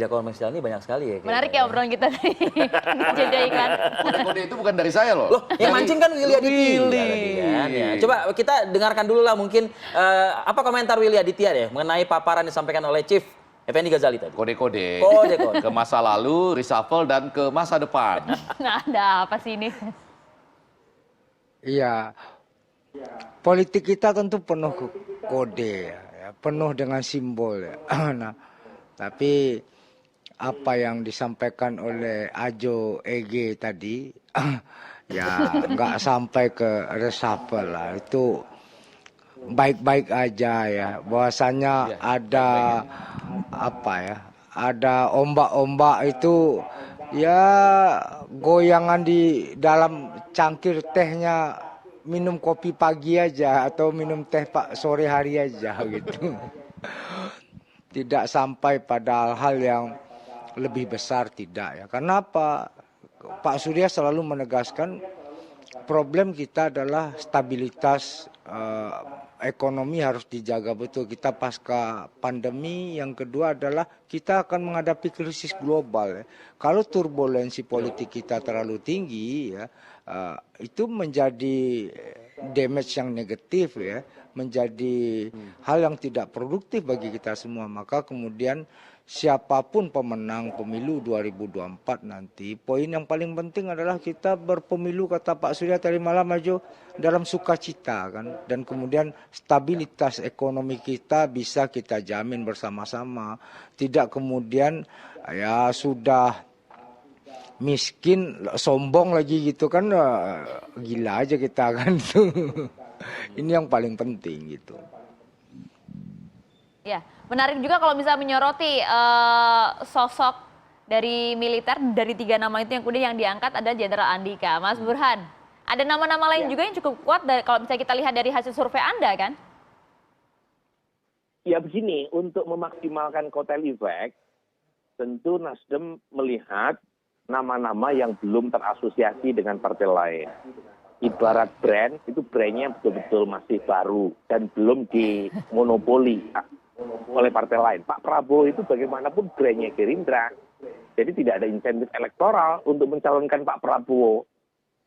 tidak konvensional ini banyak sekali ya. Menarik ya obrolan kita tadi. Jadi iklan. Kode-kode itu bukan dari saya loh. Loh, yang mancing kan Willy Aditya tadi kan. Ya. Coba kita dengarkan dulu lah mungkin apa komentar Willy Aditya deh mengenai paparan yang disampaikan oleh Chief Effendi Ghazali tadi. Kode-kode. Kode-kode. Ke masa lalu, reshuffle, dan ke masa depan. Nah, ada apa sih ini? Iya, politik kita tentu penuh kode, ya, penuh dengan simbol. Ya. Nah, tapi apa yang disampaikan oleh Ajo EG tadi, ya nggak sampai ke reshuffle lah. Itu baik-baik aja ya. Bahwasannya ada apa ya? Ada ombak-ombak itu ya goyangan di dalam cangkir tehnya, minum kopi pagi aja atau minum teh sore hari aja gitu. Tidak sampai pada hal yang lebih besar, tidak ya. Karena apa? Pak Surya selalu menegaskan problem kita adalah stabilitas ekonomi harus dijaga betul. Kita pasca pandemi, yang kedua adalah kita akan menghadapi krisis global. Ya. Kalau turbulensi politik kita terlalu tinggi, ya, itu menjadi damage yang negatif, ya, menjadi hal yang tidak produktif bagi kita semua. Maka kemudian siapapun pemenang pemilu 2024 nanti, poin yang paling penting adalah kita berpemilu, kata Pak Surya tadi malam aja, dalam sukacita kan, dan kemudian stabilitas ekonomi kita bisa kita jamin bersama-sama. Tidak kemudian ya sudah miskin sombong lagi gitu kan, gila aja kita kan. Ini yang paling penting gitu. Ya, menarik juga kalau misalnya menyoroti sosok dari militer, dari 3 nama itu yang kemudian yang diangkat ada Jenderal Andika. Mas Burhan, ada nama-nama lain juga yang cukup kuat kalau misalnya kita lihat dari hasil survei Anda kan? Ya begini, untuk memaksimalkan kotel efek, tentu Nasdem melihat nama-nama yang belum terasosiasi dengan partai lain. Ibarat brand, itu brandnya betul-betul masih baru dan belum dimonopoli oleh partai lain. Pak Prabowo itu bagaimanapun brandnya Gerindra. Jadi tidak ada insentif elektoral untuk mencalonkan Pak Prabowo.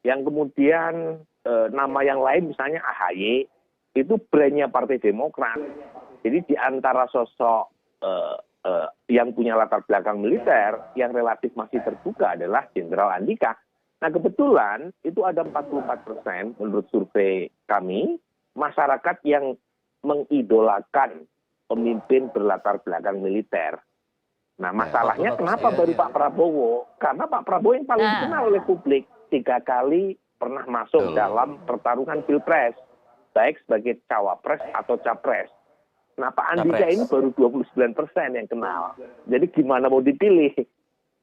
Yang kemudian nama yang lain misalnya AHY, itu brandnya Partai Demokrat. Jadi di antara sosok yang punya latar belakang militer yang relatif masih terbuka adalah Jenderal Andika. Nah kebetulan itu ada 44% menurut survei kami, masyarakat yang mengidolakan pemimpin berlatar belakang militer. Nah masalahnya kenapa baru Pak Prabowo? Karena Pak Prabowo yang paling dikenal oleh publik, 3 kali pernah masuk dalam pertarungan pilpres, baik sebagai cawapres atau capres. Nah Pak Andika ini baru 29% yang kenal. Jadi gimana mau dipilih?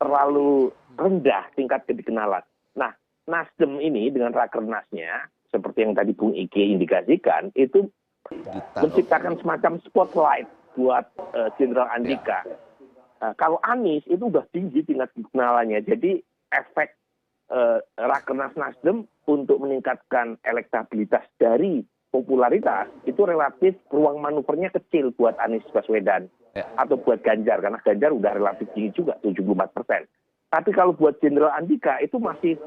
Terlalu rendah tingkat kedikenalan. Nah Nasdem ini dengan rakernasnya, seperti yang tadi Bung Ike indikasikan, itu menciptakan semacam spotlight buat Jenderal Andika. Kalau Anies itu udah tinggi tingkat kenalannya, jadi efek Rakernas Nasdem untuk meningkatkan elektabilitas dari popularitas itu relatif ruang manuvernya kecil buat Anies Baswedan atau buat Ganjar, karena Ganjar udah relatif tinggi juga 74%. Tapi kalau buat Jenderal Andika itu masih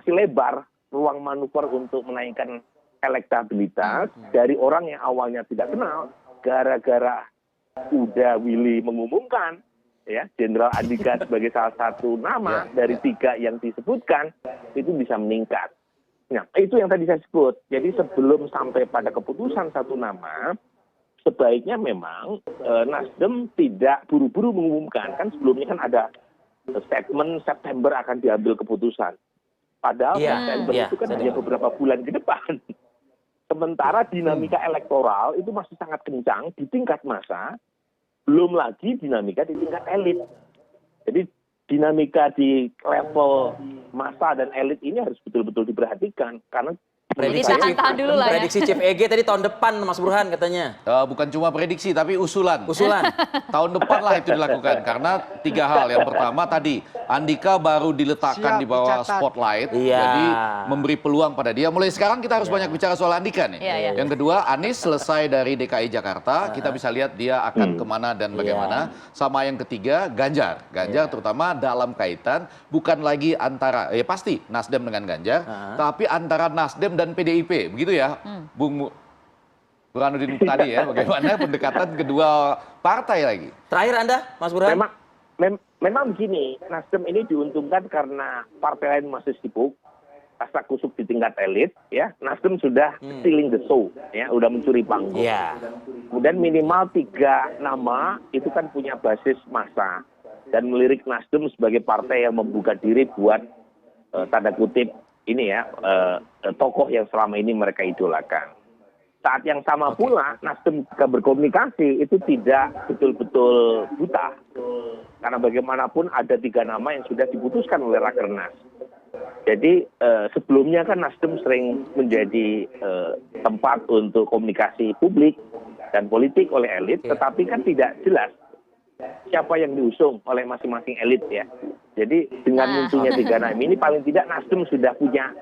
lebar ruang manuver untuk menaikkan elektabilitas dari orang yang awalnya tidak kenal, gara-gara udah Willy mengumumkan ya Jenderal Andika sebagai salah satu nama dari 3 yang disebutkan, itu bisa meningkat. Nah itu yang tadi saya sebut. Jadi sebelum sampai pada keputusan satu nama, sebaiknya memang Nasdem tidak buru-buru mengumumkan. Kan sebelumnya kan ada statement September akan diambil keputusan. Padahal September itu kan hanya beberapa bulan ke depan. Sementara dinamika elektoral itu masih sangat kencang di tingkat massa, belum lagi dinamika di tingkat elit. Jadi dinamika di level massa dan elit ini harus betul-betul diperhatikan, karena Prediksi Jadi tahan-tahan dulu lah ya. Prediksi Chief EG tadi tahun depan Mas Burhan katanya. Bukan cuma prediksi, tapi usulan. Usulan. Tahun depan lah itu dilakukan. Karena 3 hal. Yang pertama tadi, Andika baru diletakkan Siap, di bawah dicatat. spotlight. Iya. Jadi memberi peluang pada dia. Mulai sekarang kita harus banyak bicara soal Andika nih. Iya, iya. Yang kedua, Anies selesai dari DKI Jakarta. Kita bisa lihat dia akan kemana dan bagaimana. Sama yang ketiga, Ganjar. Ganjar terutama dalam kaitan bukan lagi antara, ya pasti Nasdem dengan Ganjar. Tapi antara Nasdem dan PDIP. Begitu ya, Bung Burhanuddin tadi ya, bagaimana pendekatan kedua partai lagi. Terakhir Anda, Mas Burhan. Memang begini, Nasdem ini diuntungkan karena partai lain masih sibuk, rasa kusuk di tingkat elit, ya. Nasdem sudah stealing the show, ya, udah mencuri panggung. Iya. Kemudian minimal 3 nama itu kan punya basis massa dan melirik Nasdem sebagai partai yang membuka diri buat tanda kutip ini ya tokoh yang selama ini mereka idolakan. Saat yang sama pula Nasdem jika berkomunikasi itu tidak betul-betul buta. Karena bagaimanapun ada 3 nama yang sudah diputuskan oleh Rakernas. Jadi sebelumnya kan Nasdem sering menjadi tempat untuk komunikasi publik dan politik oleh elit, tetapi kan tidak jelas siapa yang diusung oleh masing-masing elit ya. Jadi dengan munculnya 3 nama ini paling tidak Nasdem sudah punya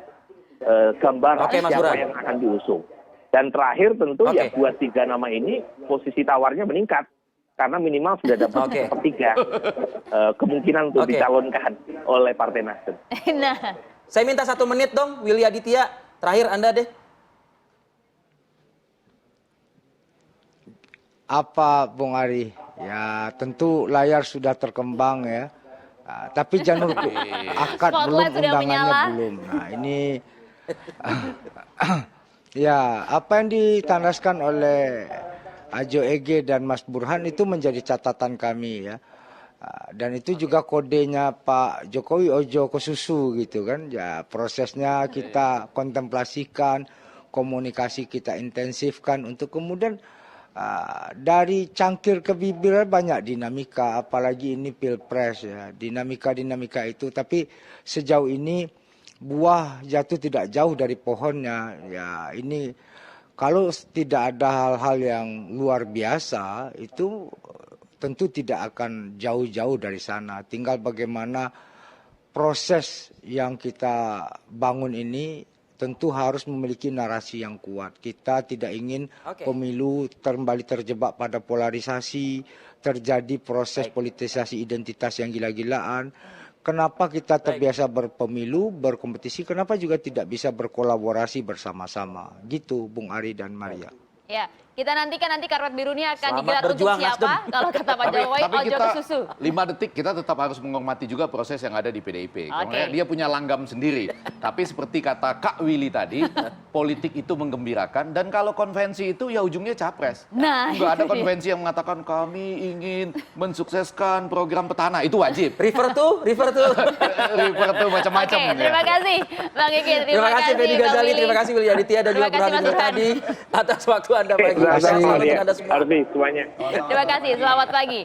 gambar Oke, Mas siapa Burhan. yang akan diusung. Dan terakhir tentu ya Oke. buat 3 nama ini posisi tawarnya meningkat karena minimal sudah dapat Oke. 1/3 kemungkinan untuk Oke. dicalonkan oleh Partai Nasdem. Nah, Saya minta 1 menit dong, Willy Aditya. Terakhir Anda deh. Apa Bung Ari? Ya tentu layar sudah terkembang ya. Tapi janur akad belum, Spotlight sudah undangannya menyala. belum. Nah ini ya apa yang ditandaskan oleh Ajo Ege dan Mas Burhan itu menjadi catatan kami ya. Dan itu juga kodenya Pak Jokowi ojo ke susu gitu kan. Ya prosesnya kita kontemplasikan, komunikasi kita intensifkan untuk kemudian dari cangkir ke bibir banyak dinamika, apalagi ini pilpres ya, dinamika itu. Tapi sejauh ini buah jatuh tidak jauh dari pohonnya. Ya ini kalau tidak ada hal-hal yang luar biasa itu tentu tidak akan jauh-jauh dari sana. Tinggal bagaimana proses yang kita bangun ini tentu harus memiliki narasi yang kuat. Kita tidak ingin pemilu kembali terjebak pada polarisasi, terjadi proses politisasi identitas yang gila-gilaan. Kenapa kita terbiasa berpemilu, berkompetisi, kenapa juga tidak bisa berkolaborasi bersama-sama? Gitu Bung Ari dan Maria. ya kita nantikan nanti karpet birunya akan Selamat digelar untuk berjuang, siapa? Nasdem. Kalau kata Pak Jokowi, Tapi ojo kita ke susu. 5 detik kita tetap harus menghormati juga proses yang ada di PDIP. Karena Oke. dia punya langgam sendiri. Tapi seperti kata Kak Willy tadi, politik itu menggembirakan dan kalau konvensi itu ya ujungnya capres. Nah, Nggak ada itu dia. konvensi yang mengatakan kami ingin mensukseskan program petahana. Itu wajib. Refer to. Refer tuh macam-macam. Oke, terima kasih Bang Iki, Terima kasih Fedi Bang Ghazali, Willy. terima kasih Willy Aditya dan juga Terima kasih, Burhanuddin Mas Burhan. tadi atas waktu Anda pagi. Terima kasih Selamat untuk ya, Anda semua. Arfi semuanya. Terima kasih, selamat pagi.